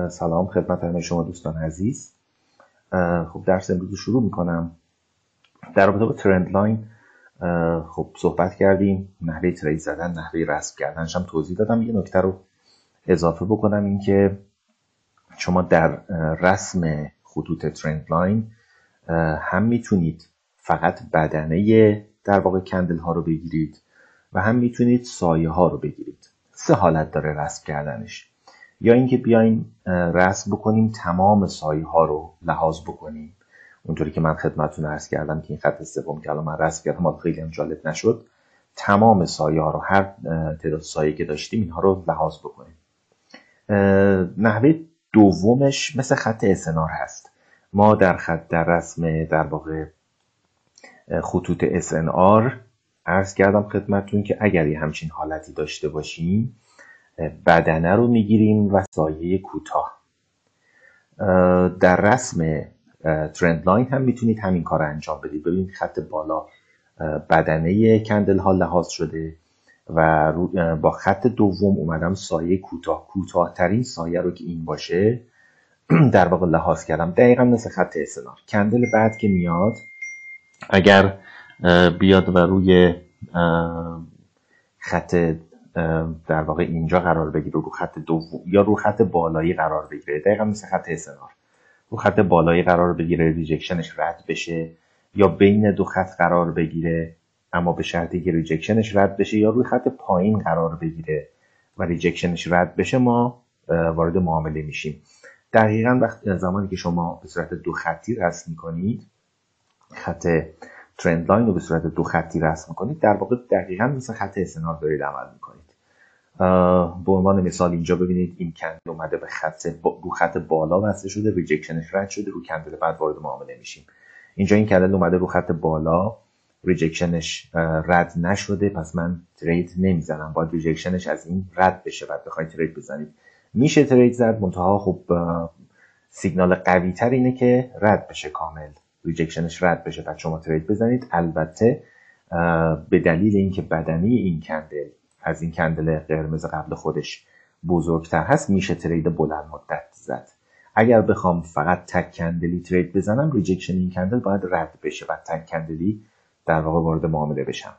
سلام خدمت همه شما دوستان عزیز. خب درس امروز رو شروع میکنم. در رابطه با ترند لاین خب صحبت کردیم، نحوه ترید زدن، نحوه رسم کردنش هم توضیح دادم. یه نکته رو اضافه بکنم، این که شما در رسم خطوط ترند لاین هم میتونید فقط بدنه در واقع کندل ها رو بگیرید و هم میتونید سایه ها رو بگیرید. سه حالت داره رسم کردنش. یا اینکه بیایم رسم بکنیم تمام سایه ها رو لحاظ بکنیم، اونطوری که من خدمتتون عرض کردم که این خط سوم که الان من رسم کردم حالا خیلی هم جالب نشد، تمام سایه ها رو، هر تعداد سایه که داشتیم اینها رو لحاظ بکنیم. نحوه دومش مثل خط اسنار هست. ما در رسم در واقع خطوط SNR عرض کردم خدمتتون که اگر یه همچین حالتی داشته باشیم، بدنه رو میگیریم و سایه کوتاه. در رسم ترند لاین هم میتونید همین کار رو انجام بدید. ببینید خط بالا بدنه کندل ها لحاظ شده و با خط دوم اومدم سایه کوتاه‌ترین سایه رو که این باشه در واقع لحاظ کردم. دقیقا مثل خط اسنار. کندل بعد که میاد، اگر بیاد و روی خط در واقع اینجا قرار بگیره، رو خط دوم یا رو خط بالایی قرار بگیره، دقیقا مثل خط اسنار، رو خط بالایی قرار بگیره، ریجکشنش رد بشه، یا بین دو خط قرار بگیره اما به شرطی که ریجکشنش رد بشه، یا روی خط پایین قرار بگیره و ریجکشنش رد بشه، ما وارد معامله میشیم. دقیقاً زمانی که شما به صورت دو خطی رسم میکنید، خط ترند لاین رو به صورت دو خطی رسم میکنید، در واقع دقیقاً مثل خط اسنار دارید عمل میکنید. به عنوان مثال اینجا ببینید این کندل اومده به رو خط بالا وصل شده، ریجکشنش رد شده، رو کندل بعد وارد معامله میشیم. اینجا این کندل اومده رو خط بالا، ریجکشنش رد نشده، پس من ترید نمیزنم، باید ریجکشنش از این رد بشه بعد بخواید ترید بزنید. میشه ترید زد، منتها خب سیگنال قوی تر اینه که رد بشه کامل، ریجکشنش رد بشه بعد شما ترید بزنید. البته به دلیل اینکه بدنه این کندل از این کندل قرمز قبل خودش بزرگتر هست، میشه ترید بلند مدت زد. اگر بخوام فقط تک کندلی ترید بزنم، ریجکشن این کندل باید رد بشه و تک کندلی در واقع وارد معامله بشم.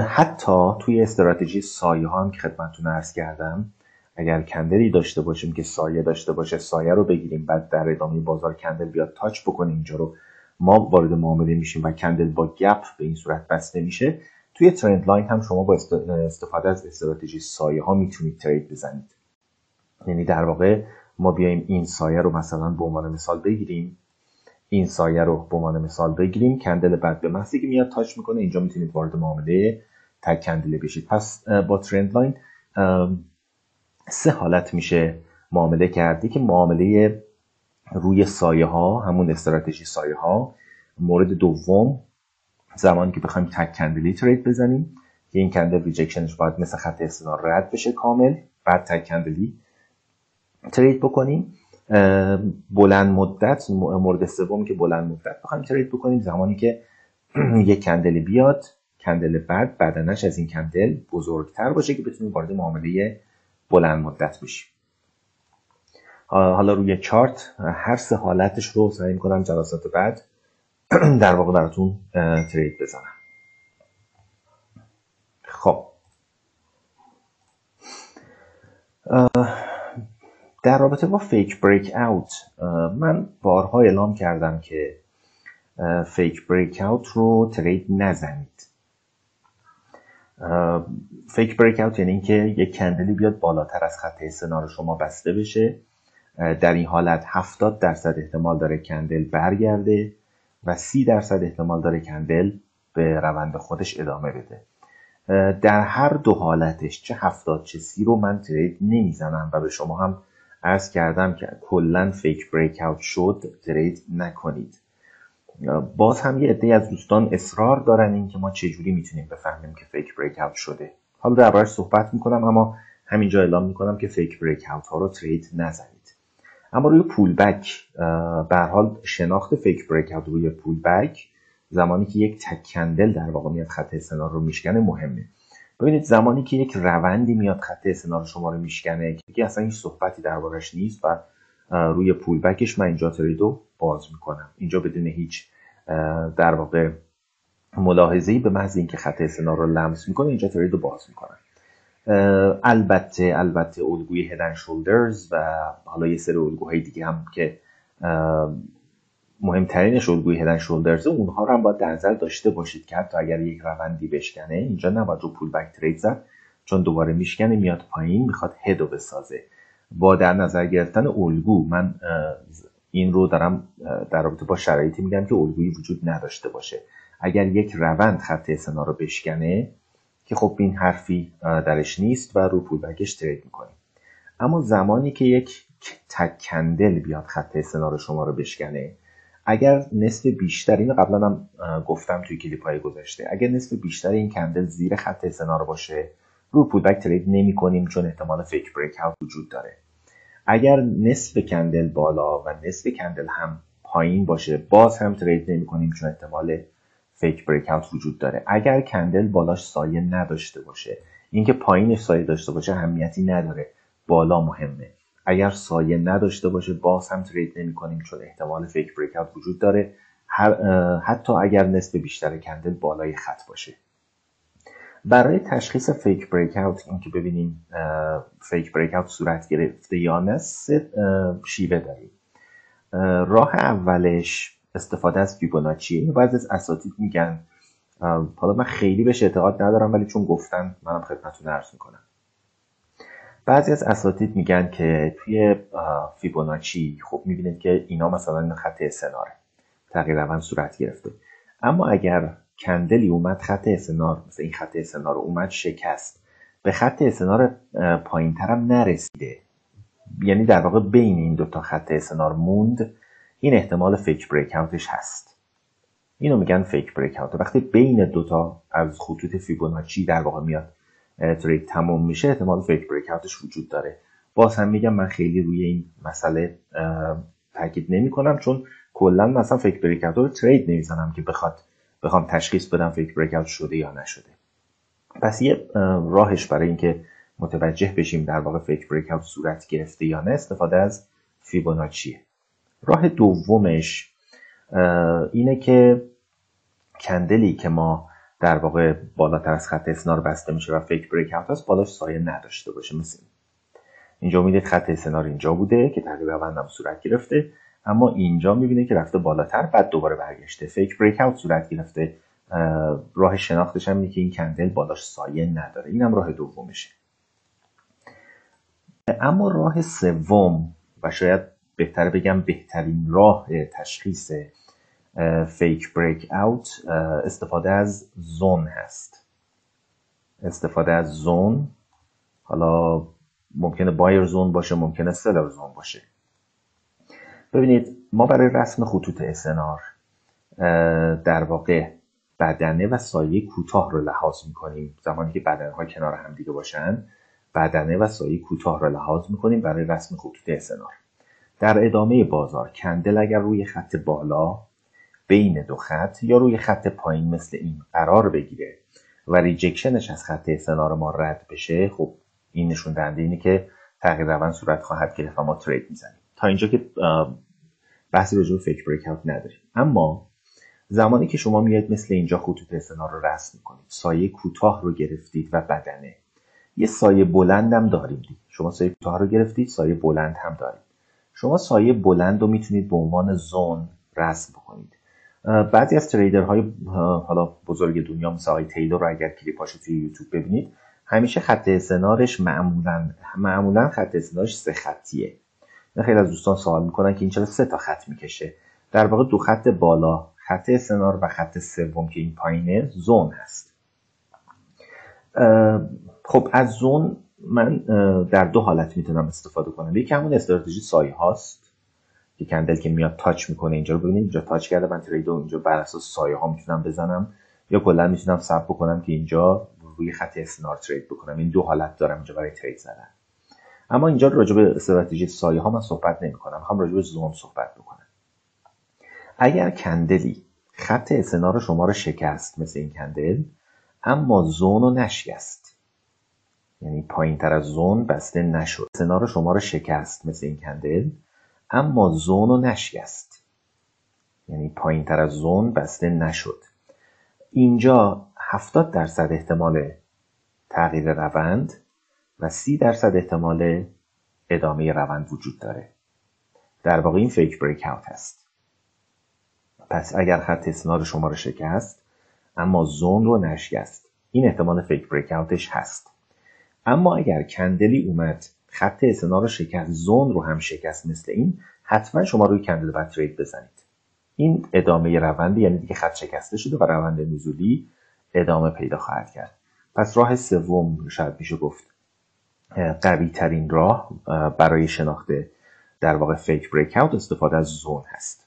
حتی توی استراتژی سایه ها هم که خدمتتون عرض کردم، اگر کندلی داشته باشیم که سایه داشته باشه، سایه رو بگیریم، بعد در ادامه بازار کندل بیاد تاچ بکنه اینجا رو، ما وارد معامله میشیم و کندل با گپ به این صورت بسته میشه. توی ترند لاین هم شما با استفاده از استراتژی سایه ها میتونید ترید بزنید. یعنی در واقع ما بیایم این سایه رو مثلا به عنوان مثال بگیریم، این سایه رو به عنوان مثال بگیریم، کندل بعد به محضی که میاد تاچ میکنه اینجا میتونید وارد معامله تک کندله بشید. پس با ترند لاین سه حالت میشه معامله کردی که معامله روی سایه ها، همون استراتژی سایه ها. مورد دوم، زمانی که بخوایم تک کندلی ترید بزنیم که این کندل ریجکشنش باید مثل خط اسنار رد بشه کامل، بعد تک کندلی ترید بکنیم. بلند مدت، مورد سوم که بلند مدت بخوایم ترید بکنیم، زمانی که یک کندل بیاد، کندل بعد بدنش از این کندل بزرگتر باشه که بتونیم وارد معامله بلند مدت بشیم. حالا روی چارت هر سه حالتش رو سعی می‌کنم جلسات بعد در واقع براتون ترید بزنم. خب در رابطه با فیک بریک اوت، من بارها اعلام کردم که فیک بریک اوت رو ترید نزنید. فیک بریک اوت یعنی اینکه یک کندلی بیاد بالاتر از خط اسنار شما بسته بشه. در این حالت 70% احتمال داره کندل برگرده و 30% احتمال داره کندل به روند خودش ادامه بده. در هر دو حالتش، چه 70 چه 30 رو من ترید نمیزنم و به شما هم عرض کردم که کلا فیک بریک اوت شد ترید نکنید. باز هم یه عده از دوستان اصرار دارن این که ما چجوری میتونیم بفهمیم که فیک بریک اوت شده. حالا دربارش صحبت میکنم، اما همینجا اعلام میکنم که فیک بریک اوت ها رو ترید نزنید. اما روی پول بک، به هر حال شناخت فیک بریک اوت روی پول بک، زمانی که یک تک کندل در واقع میاد خط اسنار رو میشکنه، مهمه. ببینید زمانی که یک روندی میاد خط اسنار شما رو میشکنه که اصلا هیچ صحبتی دربارش نیست و روی پول بکش من اینجا تریدو باز میکنم، اینجا بدون هیچ در واقع ملاحظه‌ای به محض اینکه خط اسنار رو لمس میکنه اینجا تریدو باز میکنم. البته الگوی هد اند شولدرز و حالا یه سری الگوهای دیگه هم که مهمترینش الگوی هد اند شولدرز، اونها رو هم باید در نظر داشته باشید که حتی اگر یک روندی بشکنه اینجا نباید رو پول بک ترید زد، چون دوباره میشکنه میاد پایین میخواد هدو بسازه. با در نظر گرفتن الگو من این رو دارم در رابطه با شرایطی میگم که الگویی وجود نداشته باشه. اگر یک روند خط اسنا رو بشکنه که خب این حرفی درش نیست و رو پول بکش ترید میکنیم. اما زمانی که یک تک کندل بیاد خط اسنا رو شما رو بشکنه، اگر نصف بیشتر، اینو قبلا هم گفتم توی کلیپ های گذشته، اگر نصف بیشتر این کندل زیر خط اسنا رو باشه رو پول بک ترید نمی کنیم چون احتمال فیک بریک اوت وجود داره. اگر نصف کندل بالا و نصف کندل هم پایین باشه باز هم ترید نمی کنیم چون احتمال فیک بریک اوت وجود داره. اگر کندل بالاش سایه نداشته باشه، اینکه پایینش سایه داشته باشه اهمیتی نداره، بالا مهمه. اگر سایه نداشته باشه باز هم ترید نمی کنیم چون احتمال فیک بریک اوت وجود داره، حتی اگر نصف بیشتر کندل بالای خط باشه. برای تشخیص فیک بریک اوت، این که ببینیم فیک بریک اوت صورت گرفته یا نه، شیوه داریم. راه اولش استفاده از فیبوناچی. بعضی از اساتید میگن، حالا من خیلی بهش اعتقاد ندارم ولی چون گفتن منم خدمتتون عرض میکنم، بعضی از اساتید میگن که توی فیبوناچی خب میبینید که اینا مثلا خط اسناره تغییر روند صورت گرفته، اما اگر کندلی اومد خط اسنار، مثل این خط اسنار اومد شکست، به خط اسنار پایین ترم نرسیده، یعنی در واقع بین این دوتا خط اسنار موند، این احتمال فیک بریک اوتش هست. اینو میگن فیک بریک اوت. وقتی بین دوتا از خطوط فیبوناچی در واقع میاد ترید تموم میشه، احتمال فیک بریک اوتش وجود داره. باز هم میگم من خیلی روی این مسئله تاکید نمی کنم، چون کلا مثلا فیک بریک اوت رو ترید نمیزنم که بخوام تشخیص بدم فیک بریک اوت شده یا نشده. پس یه راهش برای اینکه متوجه بشیم در واقع فیک بریک اوت صورت گرفته یا نه، استفاده از فیبوناچیه. راه دومش اینه که کندلی که ما در واقع بالاتر از خط اسنار بسته میشه و فیک بریک اوت هست، بالاش سایه نداشته باشه. مثل اینجا میدید خط اسنار اینجا بوده که تغییر روندم صورت گرفته، اما اینجا میبینه که رفته بالاتر بعد دوباره برگشته، فیک بریک اوت صورت گرفته. راه شناختش هم اینه که این کندل بالاش سایه نداره. اینم راه دومشه. اما راه سوم و شاید بهتر بگم بهترین راه تشخیص فیک بریک اوت، استفاده از زون هست. استفاده از زون، حالا ممکنه بایر زون باشه، ممکنه سلر زون باشه. ببینید ما برای رسم خطوط اسنار در واقع بدنه و سایه کوتاه رو لحاظ میکنیم. زمانی که بدنه ها کنار هم دیگه باشن، بدنه و سایه کوتاه رو لحاظ میکنیم برای رسم خطوط اسنار. در ادامه بازار کندل اگر روی خط بالا بین دو خط یا روی خط پایین مثل این قرار بگیره و ریجکشنش از خط اسنار ما رد بشه، خب این نشون دهنده اینه که تغییر روند صورت خواهد گرفت و ما ترید میزنیم. تا اینجا که بحثی راجع به فیک بریک اوت نداریم. اما زمانی که شما میاد مثل اینجا خطوط اسنار رو رسم میکنید، سایه کوتاه رو گرفتید و بدنه، یه سایه بلند هم داریم. شما سایه کوتاه رو گرفتید، سایه بلند هم دارید. شما سایه بلند رو میتونید به عنوان زون رسم بکنید. بعضی از تریدرهای حالا بزرگ دنیا مثل آقای تیلور رو اگر کلیپاشو توی یوتیوب ببینید، همیشه خط اسنارش معمولا خط اسنارش 3 خطیه. خیلی از دوستان سوال میکنن که این چرا 3 تا خط میکشه. در واقع 2 خط بالا خط اسنار و خط سوم که این پایینه زون هست. خب از زون من در 2 حالت میتونم استفاده کنم. یکی همون استراتژی سایه هاست که کندل که میاد تاچ میکنه، اینجا رو ببینید اینجا تاچ کرده، من تریدو اینجا بر اساس سایه ها میتونم بزنم، یا کلا میتونم ثبت بکنم که اینجا روی خط اسنار ترید بکنم. این 2 حالت دارم اینجا برای ترید زدن. اما اینجا راجع به استراتژی سایه ها من صحبت نمی‌کنم، میخوام راجع به زون صحبت بکنم. اگر کندلی خط اسنار شما رو شکست مثل این کندل، اما زون رو نشکست. یعنی پایین تر از زون بسته نشد. سنار شما رو شکست مثل این کندل، اما زون رو نشکست. یعنی پایین تر از زون بسته نشد. اینجا 70% احتمال تغییر روند و 30% احتمال ادامه روند وجود داره. در واقع این فیک بریک اوت هست. پس اگر خط اسناد شما رو شکست اما زون رو نشکست، این احتمال فیک بریک اوتش هست. اما اگر کندلی اومد خط اسناد رو شکست، زون رو هم شکست مثل این، حتما شما روی کندل باید ترید بزنید. این ادامه روند، یعنی دیگه خط شکسته شده و روند نزولی ادامه پیدا خواهد کرد. پس راه سوم شاید میشه گفت قوی ترین راه برای شناخت در واقع فیک بریک اوت استفاده از زون هست.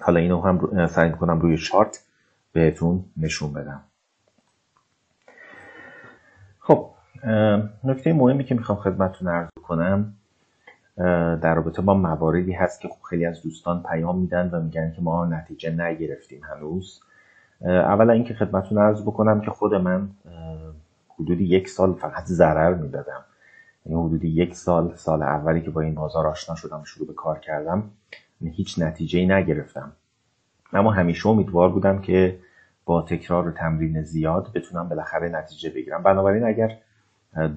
حالا اینو هم سعی می‌کنم روی چارت بهتون نشون بدم. خب نکته مهمی که میخوام خدمتتون عرض کنم در رابطه با مواردی هست که خیلی از دوستان پیام میدن و میگن که ما نتیجه نگرفتیم هنوز. اولا اینکه خدمتتون عرض بکنم که خود من حدود 1 سال فقط ضرر میدادم. یعنی حدود 1 سال اولی که با این بازار آشنا شدم، شروع به کار کردم، هیچ نتیجه‌ای نگرفتم. اما همیشه امیدوار بودم که با تکرار و تمرین زیاد بتونم بالاخره نتیجه بگیرم. بنابراین اگر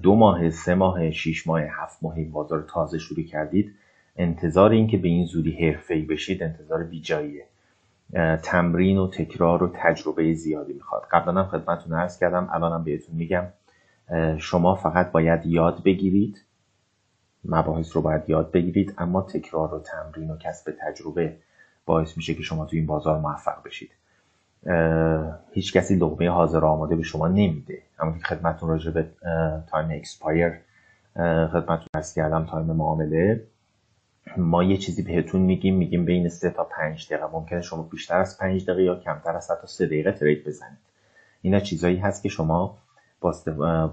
2 ماه، 3 ماه، 6 ماه، 7 ماه این بازار تازه شروع کردید، انتظار این که به این زودی حرفه‌ای بشید انتظار بیجاییه. تمرین و تکرار و تجربه زیادی میخواد. قبلا هم خدمتتون عرض کردم، الانم بهتون میگم، شما فقط باید یاد بگیرید، مباحث رو باید یاد بگیرید، اما تکرار و تمرین و کسب تجربه باعث میشه که شما توی این بازار موفق بشید. هیچ کسی لقمه حاضر آماده به شما نمیده. اما که خدمتتون راجع به تایم اکسپایر خدمتتون عرض کردم، تایم معامله، ما یه چیزی بهتون میگیم بین 3 تا 5 دقیقه. ممکنه شما بیشتر از 5 دقیقه یا کمتر از حتی 3 دقیقه ترید بزنید. اینا چیزایی هست که شما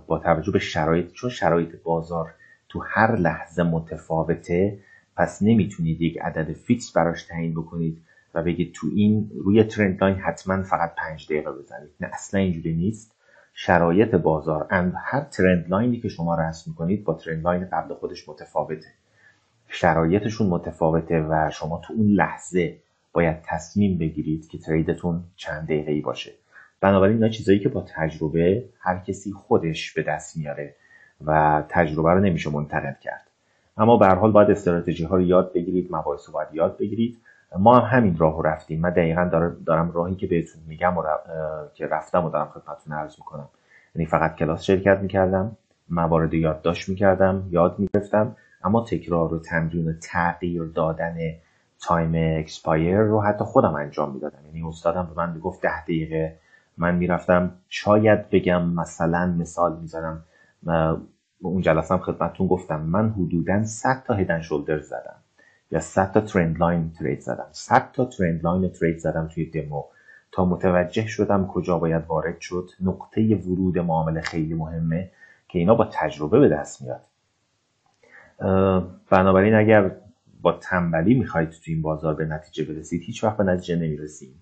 با توجه به شرایط، چون شرایط بازار تو هر لحظه متفاوته، پس نمیتونید یک عدد فیکس براش تعیین بکنید و بگید تو این روی ترند لاین حتما فقط 5 دقیقه بزنید. نه، اصلا اینجوری نیست. شرایط بازار هر ترند لاینی که شما رسم میکنید با ترند لاین قبل خودش متفاوته. شرایطشون متفاوته و شما تو اون لحظه باید تصمیم بگیرید که تریدتون چند دقیقه‌ای باشه. بنابراین اینا چیزایی که با تجربه هر کسی خودش به دست میاره و تجربه رو نمیشه منتقد کرد. اما به هر حال باید استراتژی ها رو یاد بگیرید، مباحث رو باید یاد بگیرید. ما هم همین راهو رفتیم. من دقیقاً دارم راهی که بهتون میگم که رفتم و دارم خدمتتون عرض میکنم. یعنی فقط کلاس شرکت میکردم، موارد یادداشت میکردم، یاد میگرفتم، اما تکرار و تمرین و تغییر دادن تایم اکسپایر رو حتی خودم انجام میدادم. یعنی استادم به من میگفت 10 دقیقه، من میرفتم شاید بگم مثلا مثال میزنم، اون جلسه هم خدمتتون گفتم من حدوداً 100 تا هیدن شولدر زدم یا 100 تا ترند لاین ترید زدم. 100 تا ترند لاین ترید زدم توی دمو تا متوجه شدم کجا باید وارد شد. نقطه ورود معامله خیلی مهمه که اینا با تجربه به دست میاد. بنابراین اگر با تنبلی میخواید تو این بازار به نتیجه برسید، هیچ وقت به نتیجه نمیرسید.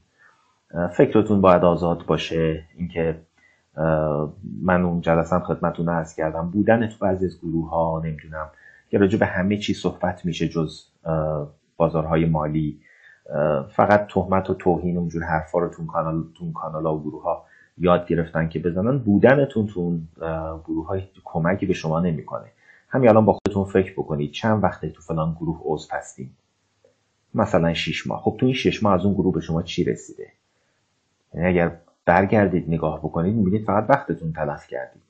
فکرتون باید آزاد باشه. اینکه من اون جلسه خدمتتون عرض کردم، بودن تو بعضی از گروه ها، نمیدونم که راجع به همه چی صحبت میشه جز بازارهای مالی، فقط تهمت و توهین اونجور حرفا رو تو کانال ها و گروه ها یاد گرفتن که بزنن. بودنتون تو اون گروه های کمکی به شما نمیکنه. همین الان با خودتون فکر بکنید چند وقته تو فلان گروه عضو هستین، مثلا 6 ماه. خب تو این 6 ماه از اون گروه به شما چی رسیده؟ یعنی اگر برگردید نگاه بکنید میبینید فقط وقتتون تلف کردید.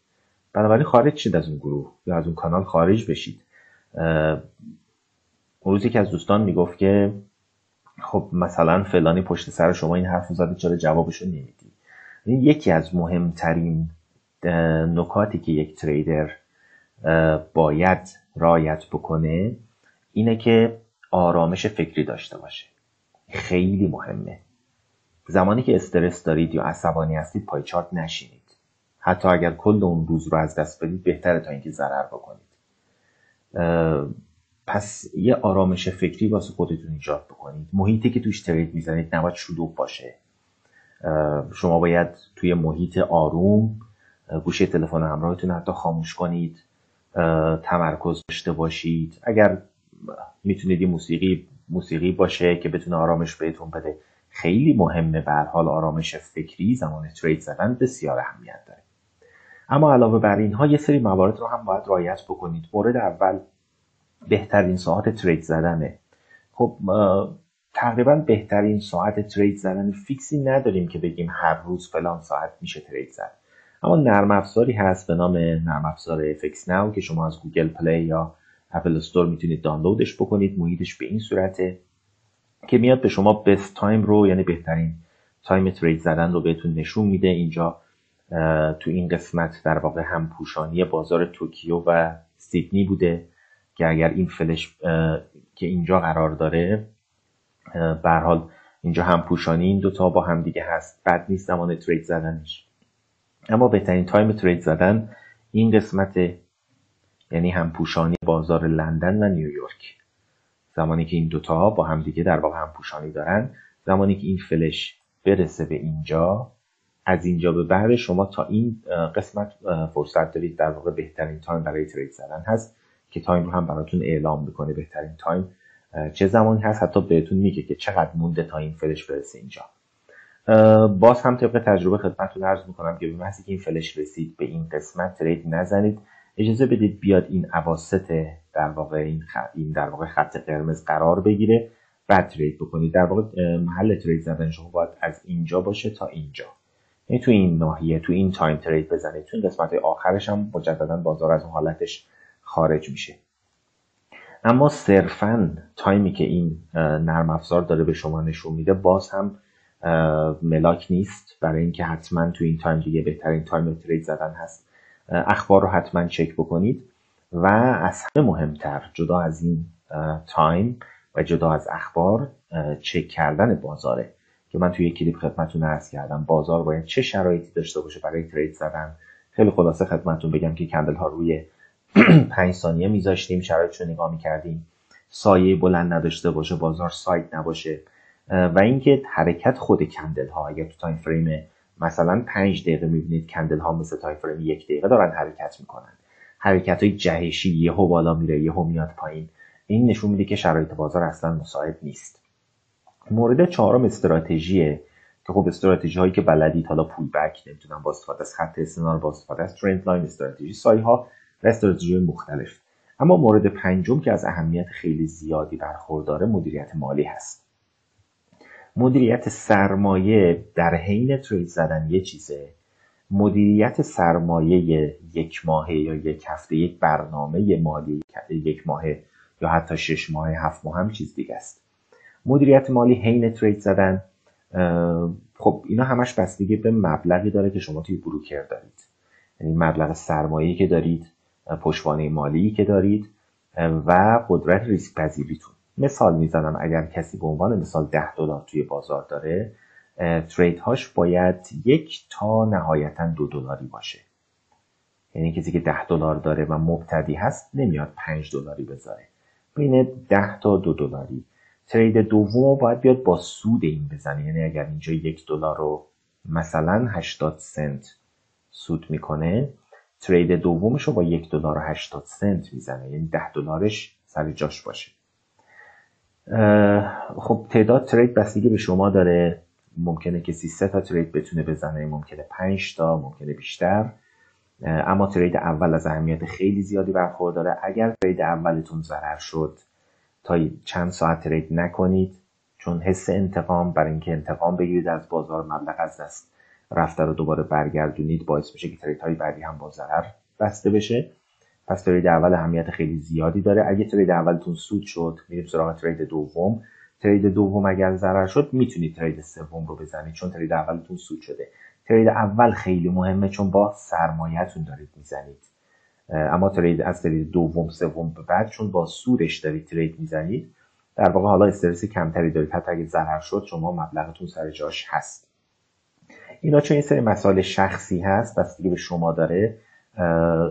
بنابراین خارج شید از اون گروه یا از اون کانال خارج بشید. اون روزی که از دوستان میگفت که خب مثلا فلانی پشت سر شما این حرف زده، چرا جوابشو نمیدی؟ این یکی از مهمترین نکاتی که یک تریدر باید رعایت بکنه اینه که آرامش فکری داشته باشه. خیلی مهمه. زمانی که استرس دارید یا عصبانی هستید پای چارت نشینید. حتی اگر کل اون روز رو از دست بدید بهتره تا اینکه ضرر بکنید. پس یه آرامش فکری واسه خودتون ایجاد بکنید. محیطی که توش ترید میزنید نباید شلوغ باشه. شما باید توی محیط آروم گوشی تلفن همراهتون حتی خاموش کنید، تمرکز داشته باشید. اگر میتونید موسیقی باشه که بتونه آرامش بهتون بده. خیلی مهمه به هر حال آرامش فکری زمان ترید زدن بسیار اهمیت داره. اما علاوه بر اینها یه سری موارد رو هم باید رعایت بکنید. مورد اول بهترین ساعت ترید زدنه. خب تقریبا بهترین ساعت ترید زدن فیکسی نداریم که بگیم هر روز فلان ساعت میشه ترید زد. اما نرم افزاری هست به نام نرم افزار FX Now که شما از گوگل پلی یا اپل استور میتونید دانلودش بکنید. محیطش به این صورته که میاد به شما بست تایم رو، یعنی بهترین تایم ترید زدن رو بهتون نشون میده. اینجا تو این قسمت در واقع همپوشانی بازار توکیو و سیدنی بوده که اگر این فلش که اینجا قرار داره، به هر حال اینجا همپوشانی این دوتا با هم دیگه هست، بد نیست زمان ترید زدنش. اما بهترین تایم ترید زدن این قسمت، یعنی همپوشانی بازار لندن و نیویورک. زمانی که این دوتا با هم دیگه در واقع همپوشانی دارن، زمانی که این فلش برسه به اینجا، از اینجا به بعد شما تا این قسمت فرصت دارید. در واقع بهترین تایم برای ترید زدن هست که تایم رو هم براتون اعلام میکنه. بهترین تایم چه زمانی هست، حتی بهتون میگه که چقدر مونده تا این فلش برسه اینجا. باز هم طبق تجربه خدمتتون عرض میکنم که به محضی که این فلش رسید به این قسمت ترید نزنید، اجازه بدید بیاد این اواسط در واقع این در واقع خط قرمز قرار بگیره، بعد ترید بکنید. در واقع محل ترید زدن شما باید از اینجا باشه تا اینجا، یعنی تو این ناحیه، تو این تایم ترید بزنید. تو این قسمت آخرش هم مجددا بازار از اون حالتش خارج میشه. اما صرفاً تایمی که این نرم افزار داره به شما نشون میده باز هم ملاک نیست، برای اینکه حتما تو این تایم دیگه بهترین تایم ترید زدن هست. اخبار رو حتما چک بکنید و از همه مهمتر جدا از این تایم و جدا از اخبار چک کردن بازاره که من توی یک کلیپ خدمتتون عرض کردم. بازار باید چه شرایطی داشته باشه برای ترید زدن. خیلی خلاصه خدمتتون بگم که کندل ها روی 5 ثانیه میذاشتیم، شرایطش رو نگاه میکردیم، سایه بلند نداشته باشه، بازار ساید نباشه و اینکه حرکت خود کندل ها، اگر تو تایم فریم مثلا 5 دقیقه میبینید کندل ها مثل تایم فریم 1 دقیقه دارن حرکت میکنن، حرکت های جهشی یهو بالا میره یهو میاد پایین، این نشون میده که شرایط بازار اصلا مساعد نیست. مورد چهارم استراتژیه که خب استراتژی هایی که بلدید، حالا پول بک، نمیتونم با استفاده از خط استنار، با استفاده از ترند لاین، استراتژی سایه ها و استراتژی مختلف. اما مورد پنجم که از اهمیت خیلی زیادی برخورداره مدیریت مالی هست. مدیریت سرمایه در حین ترید زدن یه چیزه، مدیریت سرمایه یک ماهه یا یک هفته، یک برنامه مالی یک ماهه یا حتی 6 ماهه، 7 ماه هم چیز دیگه است. مدیریت مالی حین ترید زدن، خب اینا همش بستگی به مبلغی داره که شما توی بروکر دارید، یعنی مبلغ سرمایه‌ای که دارید، پشتوانه مالی که دارید و قدرت ریسک پذیریتون. مثال میزنم، اگر کسی به عنوان مثال $10 توی بازار داره، ترید هاش باید 1 تا نهایتا $2 باشه. یعنی کسی که $10 داره و مبتدی هست نمیاد $5 بذاره، بین 10 تا $2. ترید دوم باید بیاد با سود این بزنه، یعنی اگر اینجا $1 رو مثلا 80 سنت سود میکنه، ترید دومش رو با $1.80 میزنه، یعنی $10 سر جاش باشه. خب تعداد ترید بستگی به شما داره، ممکنه کسی 3 تا ترید بتونه بزنه، ممکنه 5 تا، ممکنه بیشتر. اما ترید اول از اهمیت خیلی زیادی برخورداره. اگر ترید اولتون ضرر شد، تا چند ساعت ترید نکنید، چون حس انتقام، برای اینکه انتقام بگیرید از بازار، مبلغ از دست رفته رو دوباره برگردونید، باعث میشه که ترید های بعدی هم با ضرر بسته بشه. پس ترید اول اهمیت خیلی زیادی داره. اگه ترید اولتون سود شد، میریم سراغ ترید دوم. ترید دوم اگر ضرر شد، میتونید ترید سوم رو بزنید، چون ترید اولتون سود شده. ترید اول خیلی مهمه چون با سرمایه‌تون دارید میزنید. اما از ترید دوم سوم به بعد، چون با سودش دارید ترید میزنید، در واقع حالا استرس کمتری دارید، حتی اگه ضرر شد شما مبلغتون سر جاش هست. اینا چون این سری مسائل شخصی هست، بستگی به شما داره.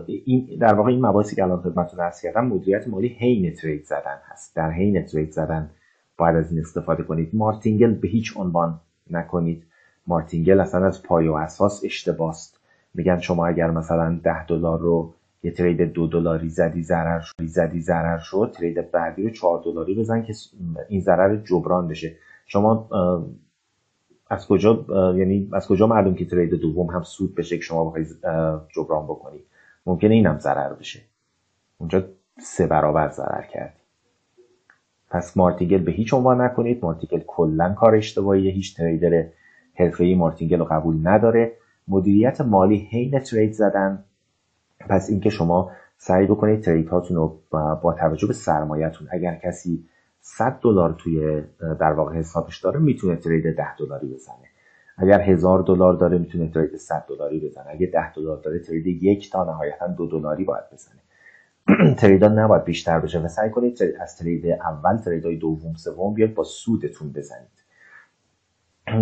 این در واقع این مباحثی که الان خدمتتون عرض کردم مدیریت مالی حین ترید زدن هست. در حین ترید زدن باید از این استفاده کنید. مارتینگل به هیچ عنوان نکنید. مارتینگل اصلا از پای و اساس اشتباست. میگن شما اگر مثلا $10 رو یه ترید $2 زدی ضرر شد، ترید بعدی رو $4 بزن که این ضرر جبران بشه. شما از کجا معلوم که ترید دوم هم سود بشه که شما بخواید جبران بکنید؟ ممکنه اینم ضرر بشه، اونجا 3 برابر ضرر کردی. پس مارتینگل به هیچ عنوان نکنید. مارتینگل کلا کار اشتباهیه. هیچ تریدر حرفه‌ای مارتینگل رو قبول نداره. مدیریت مالی حین ترید زدن، پس اینکه شما سعی بکنید ترید هاتون رو با توجه به سرمایه‌تون، اگر کسی $100 توی در واقع حسابش داره میتونه ترید $10 بزنه. اگر $1000 داره میتونه ترید $100 بزنه. اگه $10 داره ترید 1 تا نهایتا $2 باید بزنه. تریدا نباید بیشتر بشه و سعی کنید از ترید اول، تریدای دوم سوم بیاید با سودتون بزنید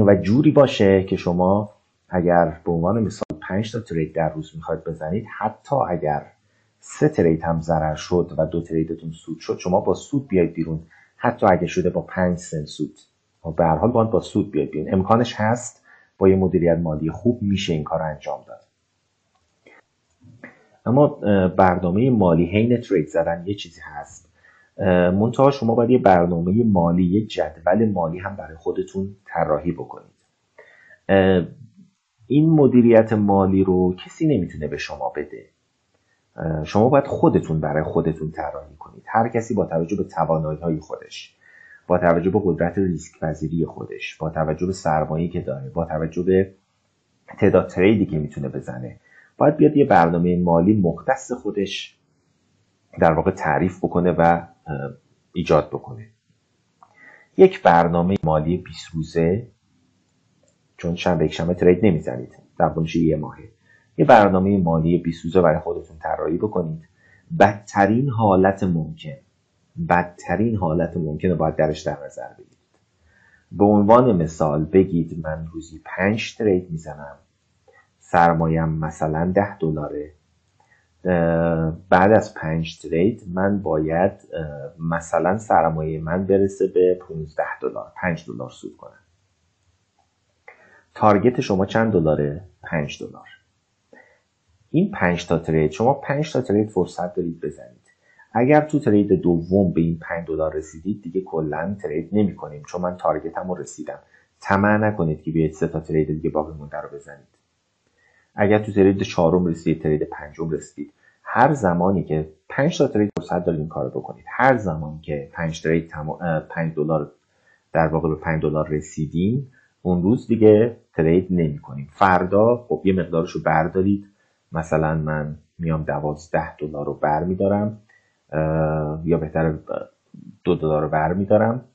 و جوری باشه که شما اگر به عنوان مثال 5 تا ترید در روز میخواید بزنید، حتی اگر 3 ترید هم ضرر شد و 2 تریدتون سود شد، شما با سود بیاید بیرون. حتی اگه شده با 5 سنت سود، به هر حال باید با سود بیاید بیرون. امکانش هست. با یه مدیریت مالی خوب میشه این کار انجام داد. اما برنامه مالی حین ترید زدن یه چیزی هست. منتها شما باید یه برنامه مالی، یه جدول مالی هم برای خودتون طراحی بکنید. این مدیریت مالی رو کسی نمیتونه به شما بده. شما باید خودتون برای خودتون طراحی کنید. هر کسی با توجه به توانایی‌های خودش، با توجه به قدرت ریسک پذیری خودش، با توجه به سرمایه‌ای که داره، با توجه به تعداد تریدی که میتونه بزنه، باید بیاد یه برنامه مالی مختص خودش در واقع تعریف بکنه و ایجاد بکنه. یک برنامه مالی 20 روزه، چون شنبه یک شنبه ترید نمیزنید، زبانش یه ماهه، یه برنامه مالی 20 روزه برای خودتون طراحی بکنید. بدترین حالت ممکن رو باید درش در نظر بگیرید. به عنوان مثال بگید من روزی 5 ترید میزنم، سرمایه‌ام مثلا $10. بعد از 5 ترید من باید مثلا سرمایه من برسه به $15، $5 سود کنم. تارگت شما چند دلاره؟ $5. این 5 تا ترید، شما 5 تا ترید فرصت دارید بزنید. اگر تو ترید دوم به این $5 رسیدید، دیگه کلا ترید نمی کنیم، چون من تارگتم رو رسیدم. طمع نکنید که بیاید 3 تا ترید دیگه باقی مونده رو بزنید. اگر تو ترید چهارم رسیدید، ترید پنجم رسیدید، هر زمانی که 5 تا ترید فرصت دارید این کارو بکنید. هر زمانی که 5 ترید $5 در واقع به $5 رسیدیم، اون روز دیگه ترید نمی کنیم. فردا خب یه مقدارشو بردارید، مثلا من میام $12 رو برمیدارم، یا بهتره $2 رو برمیدارم،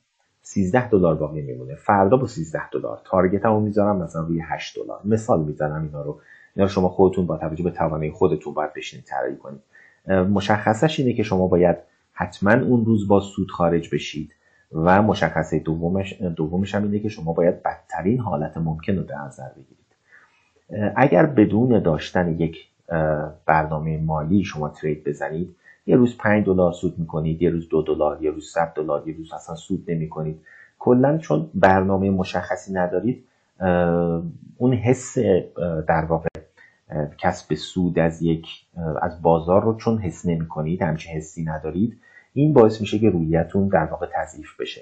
$13 باقی میمونه. فردا با $13 تارگتمو میذارم مثلا روی $8. مثال میزنم. اینا رو شما خودتون با توجه به توانایی خودتون باید بشینید طراحی کنید. مشخصش اینه که شما باید حتما اون روز با سود خارج بشید و مشخصه دومش هم اینه که شما باید بدترین حالت ممکن رو در نظر بگیرید. اگر بدون داشتن یک برنامه مالی شما ترید بزنید، یه روز $5 سود میکنید، یه روز $2، یه روز $100، یه روز اصلا سود نمیکنید. کلا چون برنامه مشخصی ندارید، اون حس در واقع کسب سود از بازار رو چون حس نمیکنید، همچین حسی ندارید، این باعث میشه که روحیتون در واقع تضعیف بشه.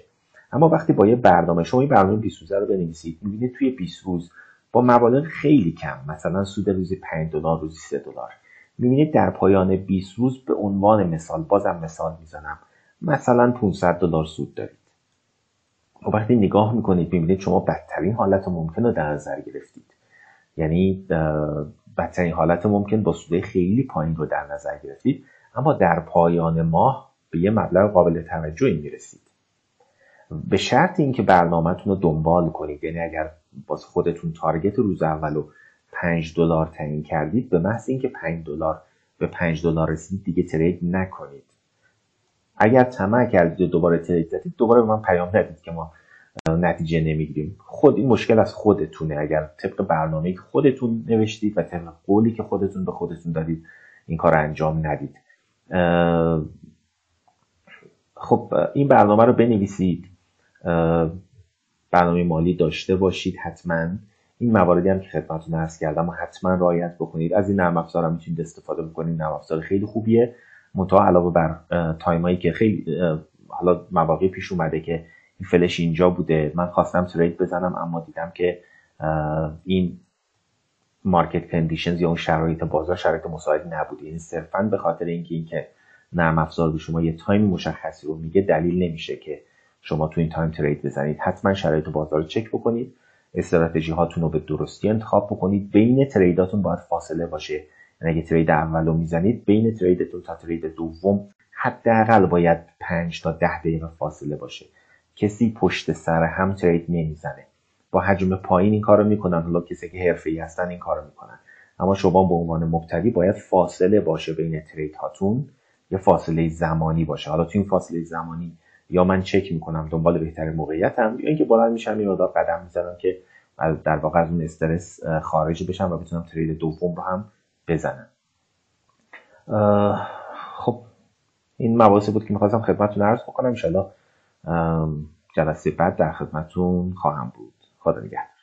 اما وقتی با یه برنامه، شما این برنامه 20 روزه رو بنویسید، میبینید توی 20 روز با مبالغ خیلی کم، مثلا سود روزی $5، روزی $3، میبینید در پایان 20 روز به عنوان مثال، بازم مثال میزنم، مثلا $500 سود دارید. و وقتی نگاه میکنید میبینید شما بدترین حالت ممکن رو در نظر گرفتید. یعنی بدترین حالت ممکن با سود خیلی پایین رو در نظر گرفتید، اما در پایان ماه به یه مبلغ قابل توجهی میرسید. به شرط اینکه برنامه‌تون رو دنبال کنید. یعنی اگر باز خودتون تارگت روز اولو $5 تعیین کردید، به محض اینکه $5 به $5 رسید دیگه ترید نکنید. اگر طمع کردید و دوباره ترید زدید، دوباره به من پیام ندید که ما نتیجه نمیگیریم. این مشکل از خودتونه. اگر طبق برنامه‌ای که خودتون نوشتید و طبق قولی که خودتون به خودتون دادید این کار انجام ندید. خب این برنامه رو بنویسید، برنامه مالی داشته باشید حتما. این مواردی هم که خدمتتون عرض کردم و حتما رعایت بکنید. از این نرم افزار هم میتونید استفاده بکنید. نرم افزار خیلی خوبیه. منتها علاوه بر تایمایی که خیلی حالا مواقع پیش اومده که این فلش اینجا بوده، من خواستم ترید بزنم اما دیدم که این مارکت کندیشنز یا اون شرایط بازار شرایط مساعدی نبوده، یعنی صرفا به خاطر اینکه نرم افزار به شما یه تایم مشخصی رو میگه دلیل نمیشه که شما تو این تایم ترید بزنید. حتما شرایط بازار رو چک بکنید، استراتژی هاتون رو به درستی انتخاب بکنید. بین تریداتون باید فاصله باشه، یعنی اگه ترید اول رو میزنید بین تریدتون تا ترید دوم حداقل باید 5 تا 10 دقیقه فاصله باشه. کسی پشت سر هم ترید نمیزنه. با حجم پایین این کارو میکنن، حالا کسی که حرفه‌ای هستن این کارو میکنن، اما شما به عنوان مبتدی باید فاصله باشه بین ترید هاتون، یه فاصله زمانی باشه. حالا تو این فاصله زمانی یا من چک میکنم دنبال بهترین موقعیتم، یا اینکه بلند میشم یه مقدار قدم میزنم که در واقع از اون استرس خارج بشم و بتونم ترید دوم رو هم بزنم. خب این مباحثی بود که میخواستم خدمتتون عرض بکنم. ان شاءالله جلسه بعد در خدمتتون خواهم بود. خدا نگهدار.